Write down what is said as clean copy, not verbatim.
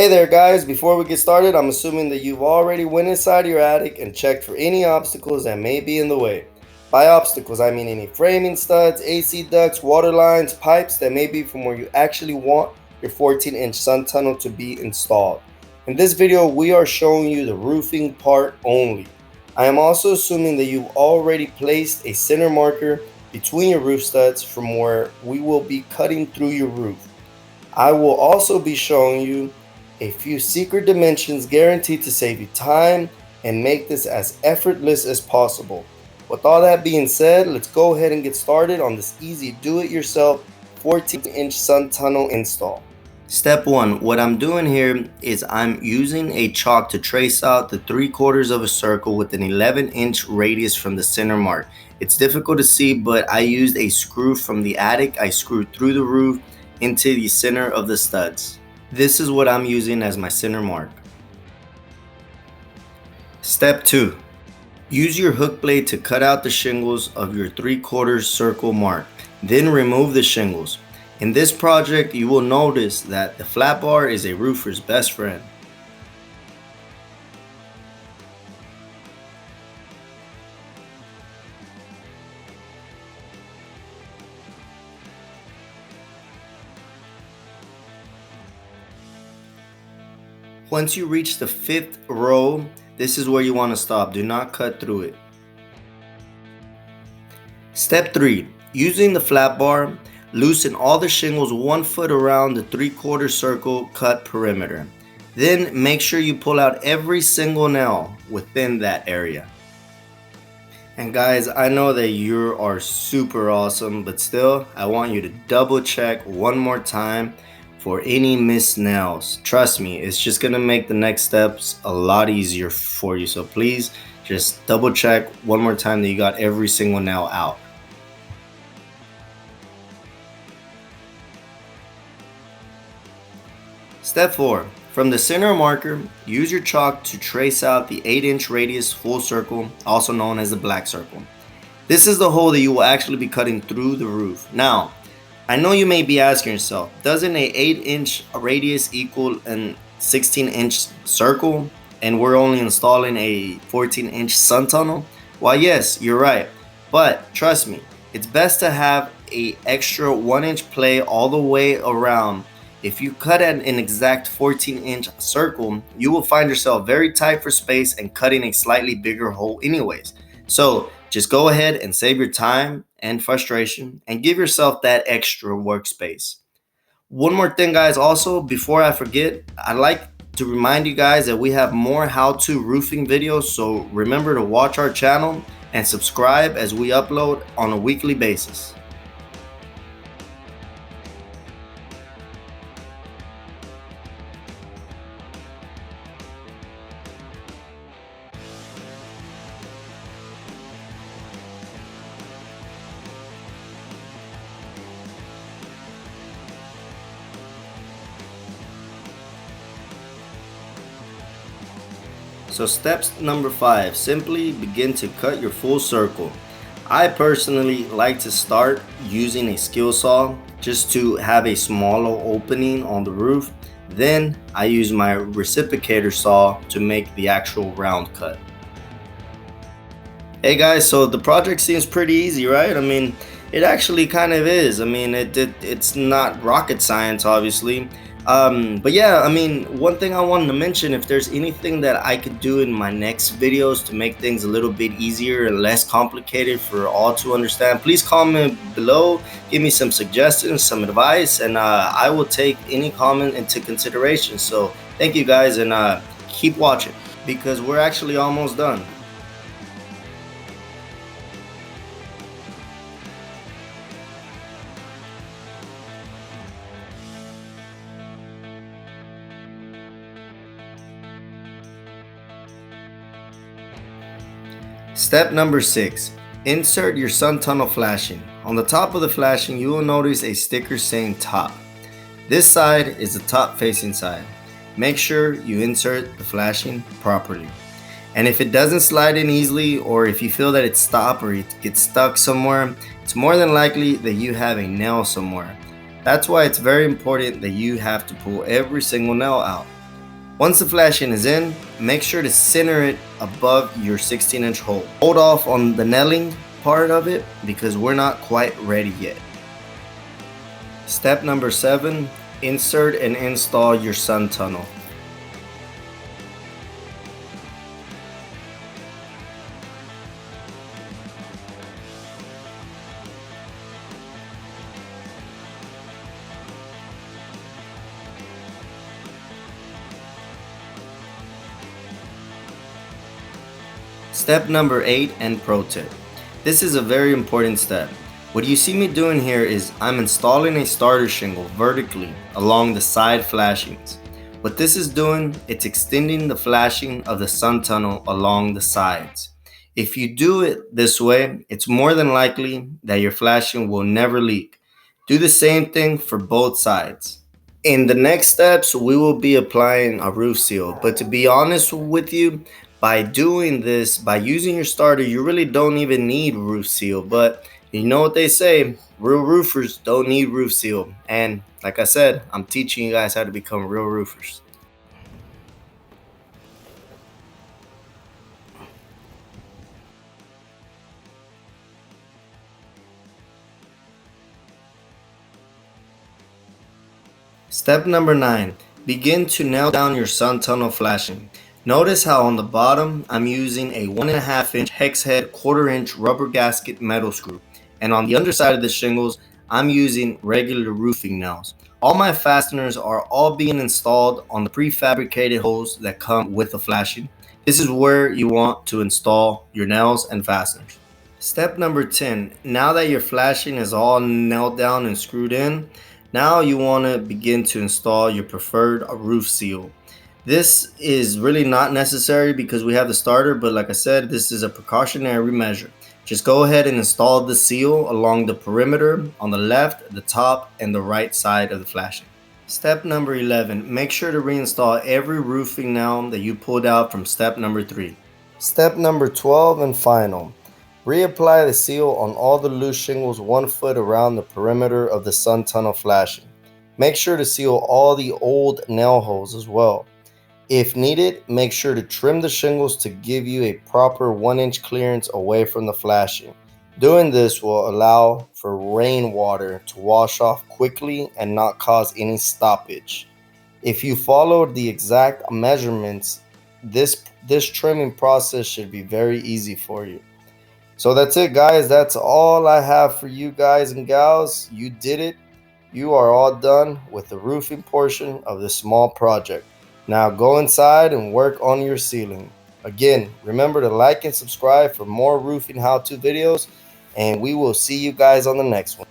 Hey there guys, before we get started, I'm assuming that you've already went inside your attic and checked for any obstacles that may be in the way. By obstacles, I mean any framing studs, AC ducts, water lines, pipes that may be from where you actually want your 14-inch sun tunnel to be installed. In this video, we are showing you the roofing part only. I am also assuming that you've already placed a center marker between your roof studs from where we will be cutting through your roof. I will also be showing you a few secret dimensions guaranteed to save you time and make this as effortless as possible. With all that being said, let's go ahead and get started on this easy do-it-yourself 14-inch sun tunnel install. Step 1, what I'm doing here is I'm using a chalk to trace out the 3/4 of a circle with an 11-inch radius from the center mark. It's difficult to see, but I used a screw from the attic. I screwed through the roof into the center of the studs. This is what I'm using as my center mark. Step 2. Use your hook blade to cut out the shingles of your 3/4 circle mark. Then remove the shingles. In this project, you will notice that the flat bar is a roofer's best friend. Once you reach the 5th row, this is where you want to stop. Do not cut through it. Step 3. Using the flat bar, loosen all the shingles 1 foot around the 3/4 circle cut perimeter. Then make sure you pull out every single nail within that area. And guys, I know that you are super awesome, but still, I want you to double check one more time for any missed nails. Trust me, it's just gonna make the next steps a lot easier for you. So please just double check one more time that you got every single nail out. Step 4. From the center marker, use your chalk to trace out the 8-inch radius full circle, also known as the black circle. This is the hole that you will actually be cutting through the roof. Now, I know you may be asking yourself, doesn't a 8-inch radius equal an 16-inch circle and we're only installing a 14-inch sun tunnel? Why, yes, you're right. But trust me, it's best to have an extra 1-inch play all the way around. If you cut at an exact 14-inch circle, you will find yourself very tight for space and cutting a slightly bigger hole anyways. So just go ahead and save your time and frustration and give yourself that extra workspace. One more thing, guys, also before I forget, I'd like to remind you guys that we have more how-to roofing videos, so remember to watch our channel and subscribe as we upload on a weekly basis. So steps number 5, simply begin to cut your full circle. I personally like to start using a skil saw just to have a smaller opening on the roof. Then I use my Recipitator saw to make the actual round cut. Hey guys, so the project seems pretty easy, right? I mean, it actually kind of is. I mean, it's not rocket science, obviously. But yeah, I mean, one thing I wanted to mention, if there's anything that I could do in my next videos to make things a little bit easier and less complicated for all to understand, please comment below, give me some suggestions, some advice, and I will take any comment into consideration. So thank you guys, and keep watching because we're actually almost done. Step number 6. Insert your sun tunnel flashing. On the top of the flashing, you will notice a sticker saying top. This side is the top facing side. Make sure you insert the flashing properly. And if it doesn't slide in easily, or if you feel that it's stopped or it gets stuck somewhere, it's more than likely that you have a nail somewhere. That's why it's very important that you have to pull every single nail out. Once the flashing is in, make sure to center it above your 16-inch hole. Hold off on the nailing part of it because we're not quite ready yet. Step number 7, insert and install your sun tunnel. Step number 8 and pro tip. This is a very important step. What you see me doing here is I'm installing a starter shingle vertically along the side flashings. What this is doing, it's extending the flashing of the sun tunnel along the sides. If you do it this way, it's more than likely that your flashing will never leak. Do the same thing for both sides. In the next steps, we will be applying a roof seal. But to be honest with you, by doing this, by using your starter, you really don't even need roof seal. But you know what they say, real roofers don't need roof seal. And like I said, I'm teaching you guys how to become real roofers. Step number 9. Begin to nail down your sun tunnel flashing. Notice how on the bottom I'm using a 1.5-inch hex head 1/4-inch rubber gasket metal screw, and on the underside of the shingles I'm using regular roofing nails. All my fasteners are all being installed on the prefabricated holes that come with the flashing. This is where you want to install your nails and fasteners. Step number 10. Now that your flashing is all nailed down and screwed in, now you want to begin to install your preferred roof seal. This is really not necessary because we have the starter, but like I said, this is a precautionary measure. Just go ahead and install the seal along the perimeter on the left, the top, and the right side of the flashing. Step number 11. Make sure to reinstall every roofing nail that you pulled out from step number 3. Step number 12 and final. Reapply the seal on all the loose shingles 1 foot around the perimeter of the sun tunnel flashing. Make sure to seal all the old nail holes as well. If needed, make sure to trim the shingles to give you a proper 1-inch clearance away from the flashing. Doing this will allow for rainwater to wash off quickly and not cause any stoppage. If you followed the exact measurements, this trimming process should be very easy for you. So that's it, guys. That's all I have for you guys and gals. You did it. You are all done with the roofing portion of this small project. Now go inside and work on your ceiling. Again, remember to like and subscribe for more roofing how-to videos, and we will see you guys on the next one.